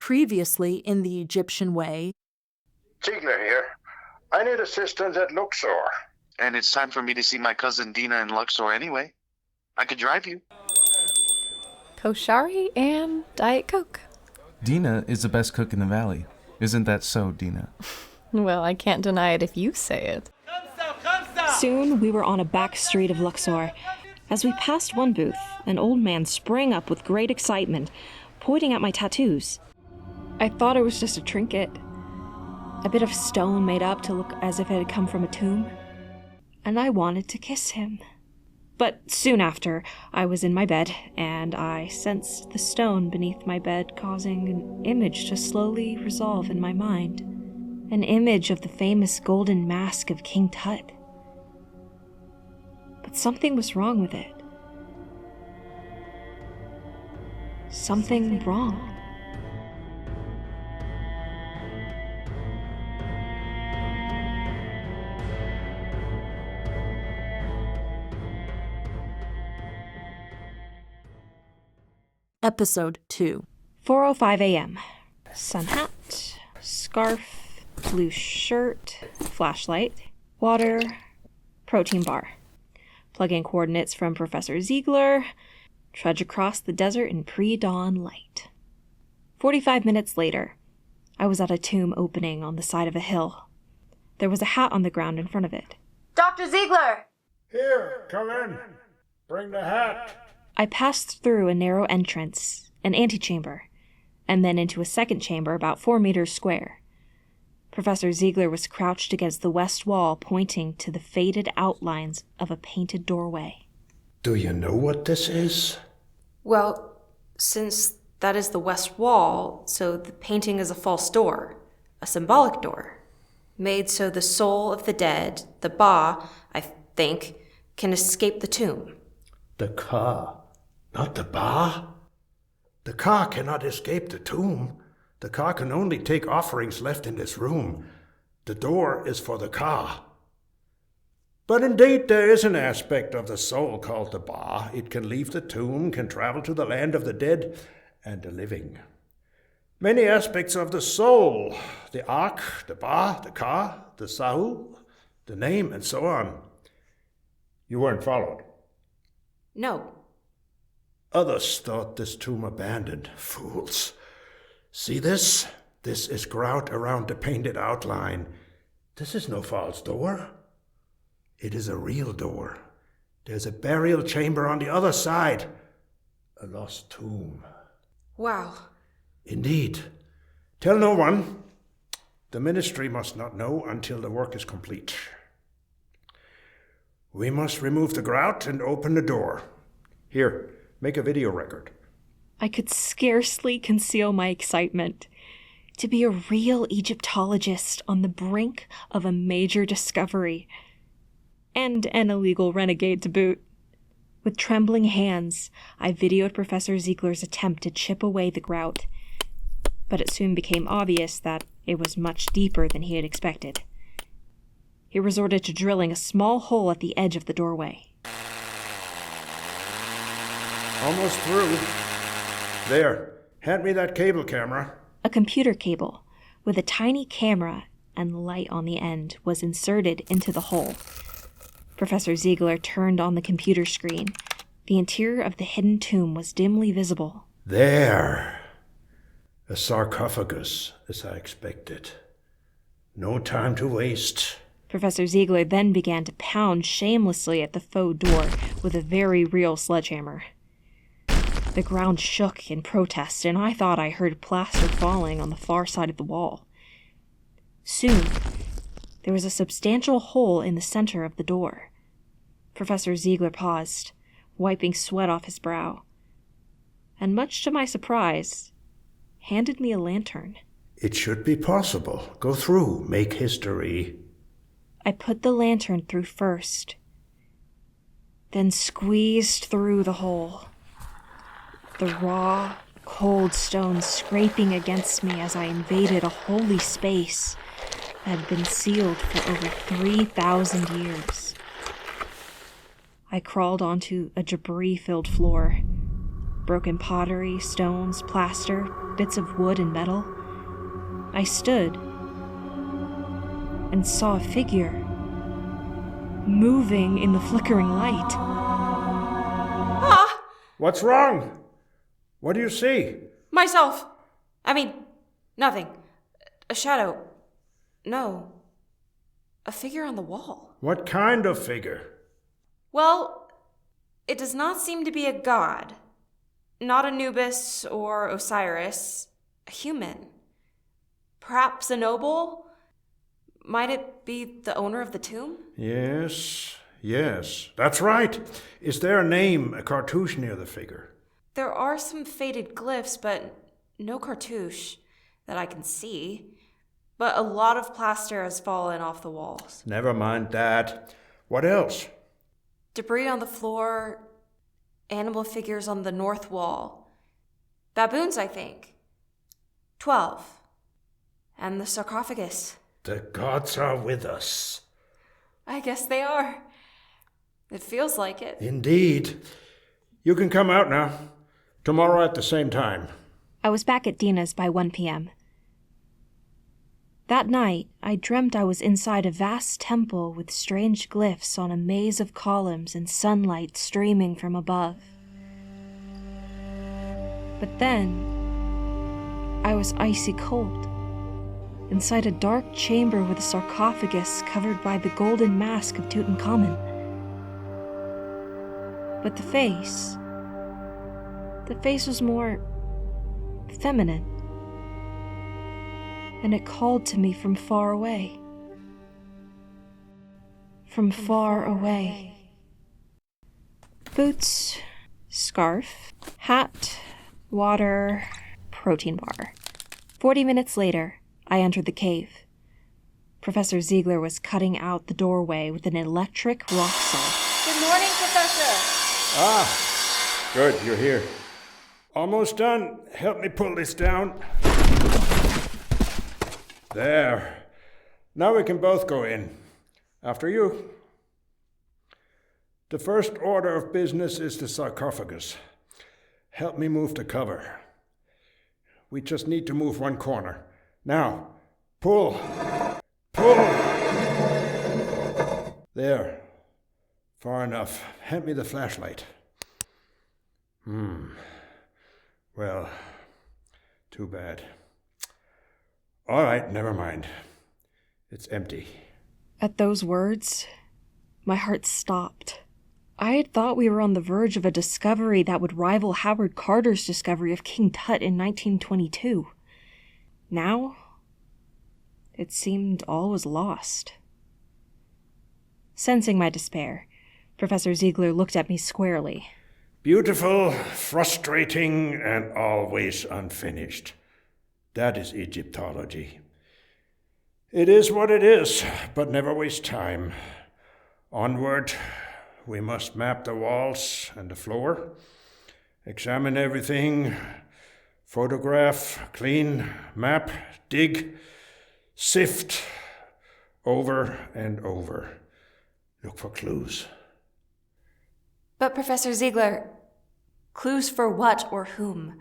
Previously, in the Egyptian way. Ziegler here. I need assistance at Luxor. And it's time for me to see my cousin Dina in Luxor anyway. I could drive you. Koshari and Diet Coke. Dina is the best cook in the valley. Isn't that so, Dina? Well, I can't deny it if you say it. Soon, we were on a back street of Luxor. As we passed one booth, an old man sprang up with great excitement, pointing at my tattoos. I thought it was just a trinket. A bit of stone made up to look as if it had come from a tomb. And I wanted to kiss him. But soon after, I was in my bed, and I sensed the stone beneath my bed causing an image to slowly resolve in my mind. An image of the famous golden mask of King Tut. But something was wrong with it. Something wrong. Episode 2. 4:05 a.m. Sun hat, scarf, blue shirt, flashlight, water, protein bar. Plug in coordinates from Professor Ziegler. Trudge across the desert in pre-dawn light. 45 minutes later, I was at a tomb opening on the side of a hill. There was a hat on the ground in front of it. Dr. Ziegler! Here, come in. Bring the hat. I passed through a narrow entrance, an antechamber, and then into a second chamber about 4 meters square. Professor Ziegler was crouched against the west wall, pointing to the faded outlines of a painted doorway. Do you know what this is? Well, since that is the west wall, so the painting is a false door, a symbolic door, made so the soul of the dead, the Ba, I think, can escape the tomb. The Ka, not the Ba. The Ka cannot escape the tomb. The Ka can only take offerings left in this room. The door is for the Ka. But indeed there is an aspect of the soul called the Ba. It can leave the tomb, can travel to the land of the dead and the living. Many aspects of the soul, the Ak, the Ba, the Ka, the Sahu, the name, and so on. You weren't followed? No. Others thought this tomb abandoned. Fools. See this? This is grout around the painted outline. This is no false door. It is a real door. There's a burial chamber on the other side. A lost tomb. Wow. Indeed. Tell no one. The ministry must not know until the work is complete. We must remove the grout and open the door. Here, make a video record. I could scarcely conceal my excitement. To be a real Egyptologist on the brink of a major discovery. And an illegal renegade to boot. With trembling hands, I videoed Professor Ziegler's attempt to chip away the grout. But it soon became obvious that it was much deeper than he had expected. He resorted to drilling a small hole at the edge of the doorway. Almost through. There, hand me that cable camera. A computer cable, with a tiny camera and light on the end, was inserted into the hole. Professor Ziegler turned on the computer screen. The interior of the hidden tomb was dimly visible. There. A sarcophagus, as I expected. No time to waste. Professor Ziegler then began to pound shamelessly at the faux door with a very real sledgehammer. The ground shook in protest, and I thought I heard plaster falling on the far side of the wall. Soon, there was a substantial hole in the center of the door. Professor Ziegler paused, wiping sweat off his brow, and much to my surprise, handed me a lantern. It should be possible. Go through, make history. I put the lantern through first, then squeezed through the hole. The raw, cold stone scraping against me as I invaded a holy space that had been sealed for over 3,000 years. I crawled onto a debris-filled floor, broken pottery, stones, plaster, bits of wood and metal. I stood and saw a figure moving in the flickering light. Ah! What's wrong? What do you see? Myself! Nothing. A shadow. No. A figure on the wall. What kind of figure? Well, it does not seem to be a god. Not Anubis or Osiris. A human. Perhaps a noble? Might it be the owner of the tomb? Yes, that's right. Is there a name, a cartouche near the figure? There are some faded glyphs, but no cartouche that I can see. But a lot of plaster has fallen off the walls. Never mind that. What else? Debris on the floor, animal figures on the north wall. Baboons, I think. 12. And the sarcophagus. The gods are with us. I guess they are. It feels like it. Indeed. You can come out now. Tomorrow at the same time. I was back at Dina's by 1 p.m. That night, I dreamt I was inside a vast temple with strange glyphs on a maze of columns and sunlight streaming from above. But then, I was icy cold, inside a dark chamber with a sarcophagus covered by the golden mask of Tutankhamun. But the face was more feminine. And it called to me from far away. From far away. Boots, scarf, hat, water, protein bar. 40 minutes later, I entered the cave. Professor Ziegler was cutting out the doorway with an electric rock saw. Good morning, Professor. Ah, good, you're here. Almost done. Help me pull this down. There. Now we can both go in. After you. The first order of business is the sarcophagus. Help me move the cover. We just need to move one corner. Now, pull. Pull. There. Far enough. Hand me the flashlight. Well, too bad. All right, never mind. It's empty. At those words, my heart stopped. I had thought we were on the verge of a discovery that would rival Howard Carter's discovery of King Tut in 1922. Now, it seemed all was lost. Sensing my despair, Professor Ziegler looked at me squarely. Beautiful, frustrating, and always unfinished. That is Egyptology. It is what it is, but never waste time. Onward, we must map the walls and the floor, examine everything, photograph, clean, map, dig, sift, over and over. Look for clues. But Professor Ziegler, clues for what or whom?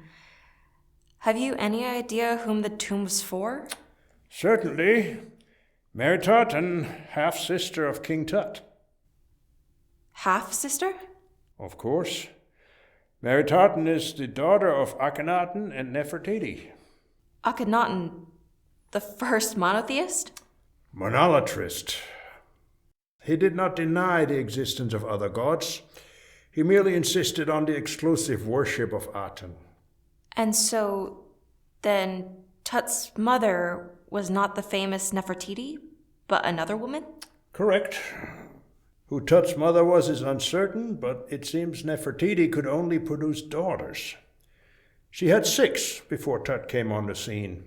Have you any idea whom the tomb was for? Certainly. Mary Aten, half-sister of King Tut. Half-sister? Of course. Mary Aten is the daughter of Akhenaten and Nefertiti. Akhenaten, the first monotheist? Monolatrist. He did not deny the existence of other gods. He merely insisted on the exclusive worship of Aten. And so, then, Tut's mother was not the famous Nefertiti, but another woman? Correct. Who Tut's mother was is uncertain, but it seems Nefertiti could only produce daughters. She had 6 before Tut came on the scene.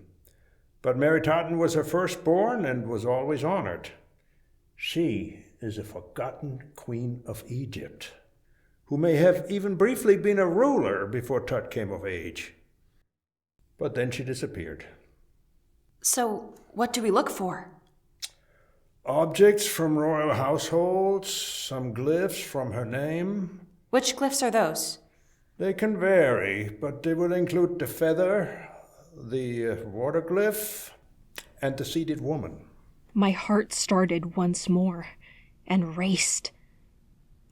But Mary Aten was her firstborn and was always honored. She is a forgotten queen of Egypt, who may have even briefly been a ruler before Tut came of age. But then she disappeared. So, what do we look for? Objects from royal households, some glyphs from her name. Which glyphs are those? They can vary, but they will include the feather, the water glyph, and the seated woman. My heart started once more and raced.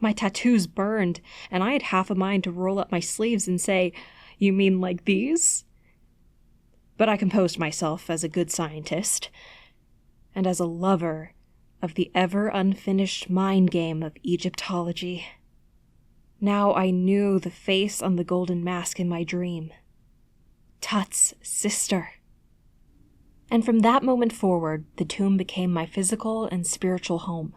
My tattoos burned, and I had half a mind to roll up my sleeves and say, "You mean like these?" But I composed myself as a good scientist, and as a lover of the ever-unfinished mind game of Egyptology. Now I knew the face on the golden mask in my dream. Tut's sister. And from that moment forward, the tomb became my physical and spiritual home.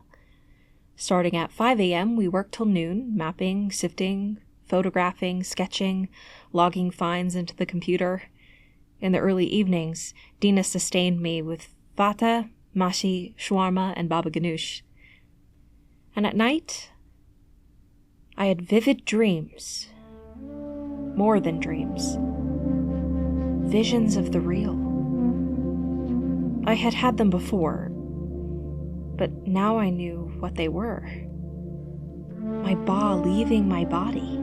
Starting at 5 a.m., we worked till noon, mapping, sifting, photographing, sketching, logging finds into the computer. In the early evenings, Dina sustained me with fata, mashi, shawarma, and baba ganoush. And at night, I had vivid dreams. More than dreams. Visions of the real. I had had them before, but now I knew what they were. My ba leaving my body.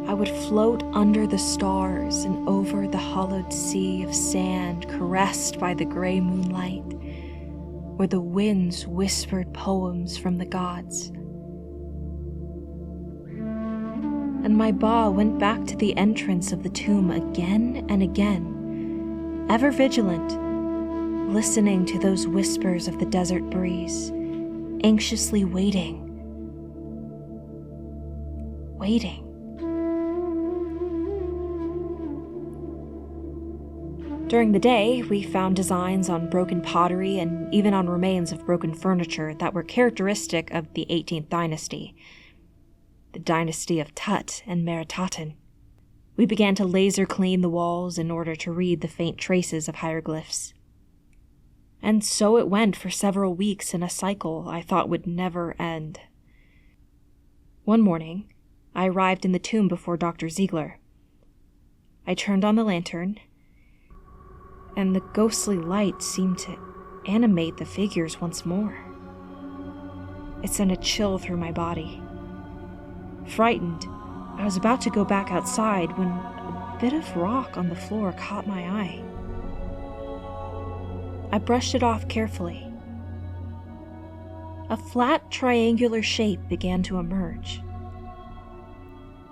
I would float under the stars and over the hollowed sea of sand caressed by the gray moonlight, where the winds whispered poems from the gods. And my ba went back to the entrance of the tomb again and again, ever vigilant, listening to those whispers of the desert breeze, anxiously waiting. During the day, we found designs on broken pottery and even on remains of broken furniture that were characteristic of the 18th dynasty, the dynasty of Tut and Meritaten. We began to laser clean the walls in order to read the faint traces of hieroglyphs. And so it went for several weeks in a cycle I thought would never end. One morning, I arrived in the tomb before Dr. Ziegler. I turned on the lantern, and the ghostly light seemed to animate the figures once more. It sent a chill through my body. Frightened, I was about to go back outside when a bit of rock on the floor caught my eye. I brushed it off carefully. A flat, triangular shape began to emerge.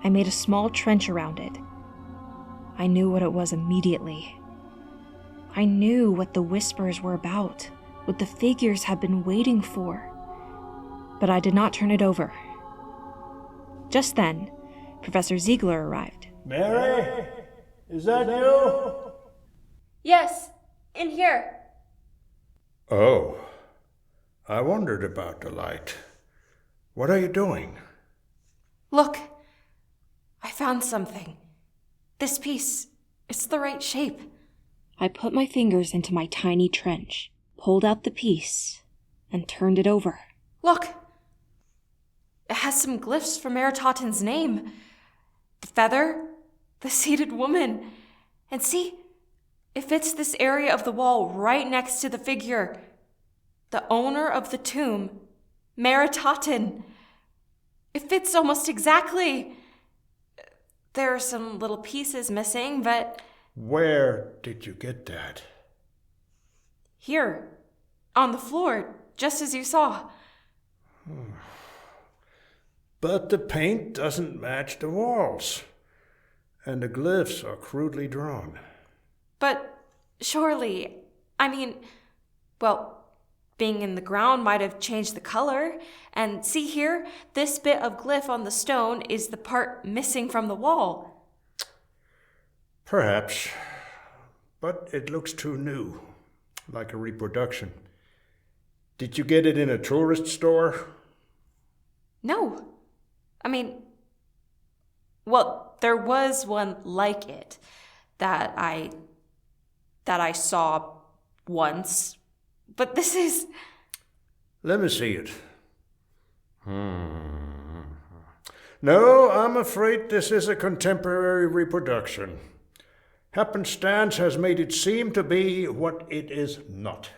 I made a small trench around it. I knew what it was immediately. I knew what the whispers were about, what the figures had been waiting for. But I did not turn it over. Just then, Professor Ziegler arrived. Mary? Is that you? Yes, in here. Oh, I wondered about the light. What are you doing? Look, I found something. This piece, it's the right shape. I put my fingers into my tiny trench, pulled out the piece, and turned it over. Look! It has some glyphs from Meritaten's name. The feather, the seated woman. And see, it fits this area of the wall right next to the figure. The owner of the tomb, Meritaten. It fits almost exactly. There are some little pieces missing, but... Where did you get that? Here, on the floor, just as you saw. But the paint doesn't match the walls, and the glyphs are crudely drawn. But surely, being in the ground might have changed the color. And see here, this bit of glyph on the stone is the part missing from the wall. Perhaps, but it looks too new, like a reproduction. Did you get it in a tourist store? No. There was one like it that I saw once, but this is... Let me see it. No, I'm afraid this is a contemporary reproduction. Happenstance has made it seem to be what it is not.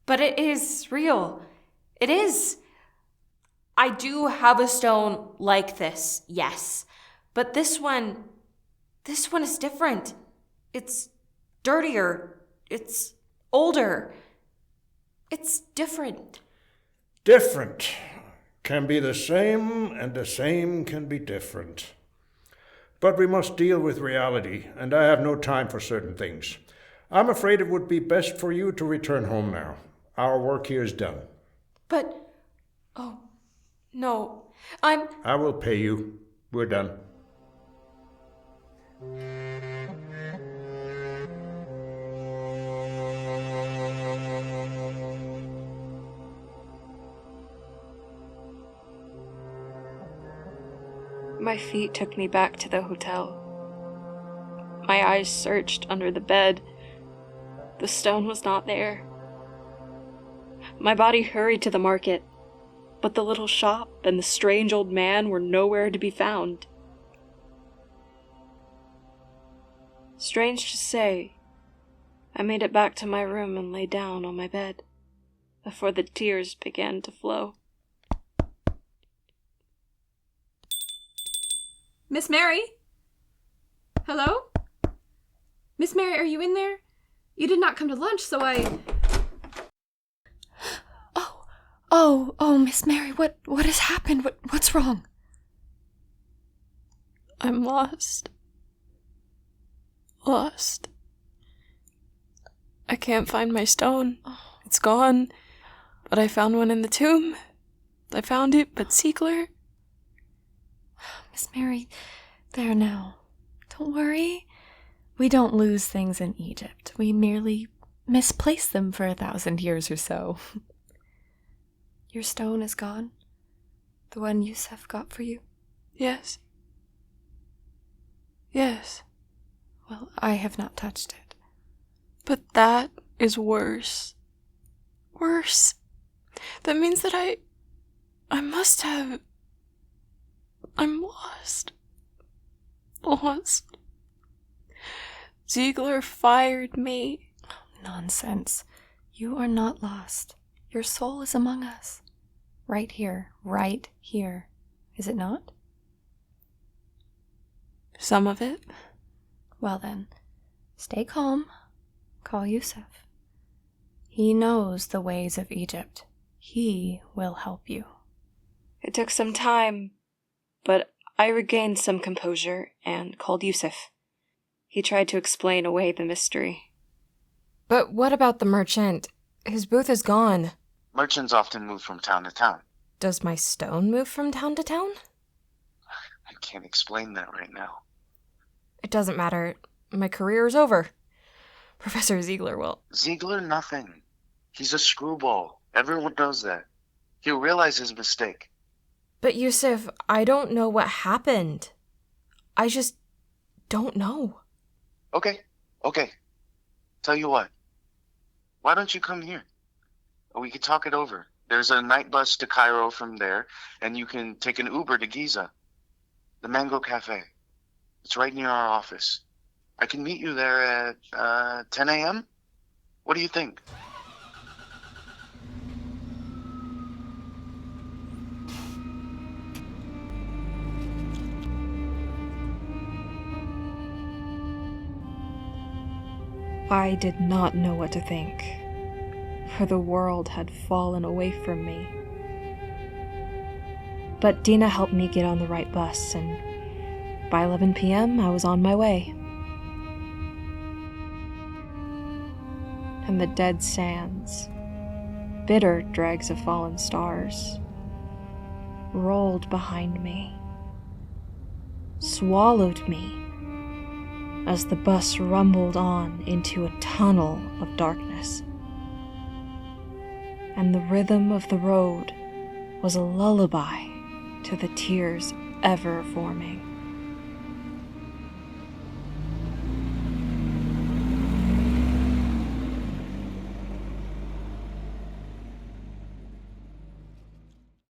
But it is real. It is. I do have a stone like this, yes. But this one is different. It's dirtier. It's older. It's different. Different can be the same, and the same can be different. But we must deal with reality, and I have no time for certain things. I'm afraid it would be best for you to return home now. Our work here is done. But, oh, no, I will pay you. We're done. My feet took me back to the hotel. My eyes searched under the bed. The stone was not there. My body hurried to the market, but the little shop and the strange old man were nowhere to be found. Strange to say, I made it back to my room and lay down on my bed before the tears began to flow. Miss Mary? Hello? Miss Mary, are you in there? You did not come to lunch, so I... Oh, Miss Mary, what has happened? What's wrong? I'm lost. Lost. I can't find my stone. It's gone. But I found one in the tomb. I found it, but Ziegler... Miss Mary, there now. Don't worry. We don't lose things in Egypt. We merely misplace them for 1,000 years or so. Your stone is gone? The one Youssef got for you? Yes. Yes. Well, I have not touched it. But that is worse. Worse. That means that I must have... I'm lost. Lost. Ziegler fired me. Nonsense. You are not lost. Your soul is among us. Right here. Is it not? Some of it. Well then, stay calm. Call Youssef. He knows the ways of Egypt. He will help you. It took some time, but I regained some composure and called Youssef. He tried to explain away the mystery. But what about the merchant? His booth is gone. Merchants often move from town to town. Does my stone move from town to town? I can't explain that right now. It doesn't matter. My career is over. Professor Ziegler will... Ziegler, nothing. He's a screwball. Everyone knows that. He'll realize his mistake. But Youssef, I don't know what happened. I just don't know. Okay. Tell you what. Why don't you come here? We could talk it over. There's a night bus to Cairo from there, and you can take an Uber to Giza. The Mango Cafe. It's right near our office. I can meet you there at 10 a.m.? What do you think? I did not know what to think, for the world had fallen away from me. But Dina helped me get on the right bus, and by 11 p.m. I was on my way. And the dead sands, bitter dregs of fallen stars, rolled behind me, swallowed me, as the bus rumbled on into a tunnel of darkness. And the rhythm of the road was a lullaby to the tears ever forming.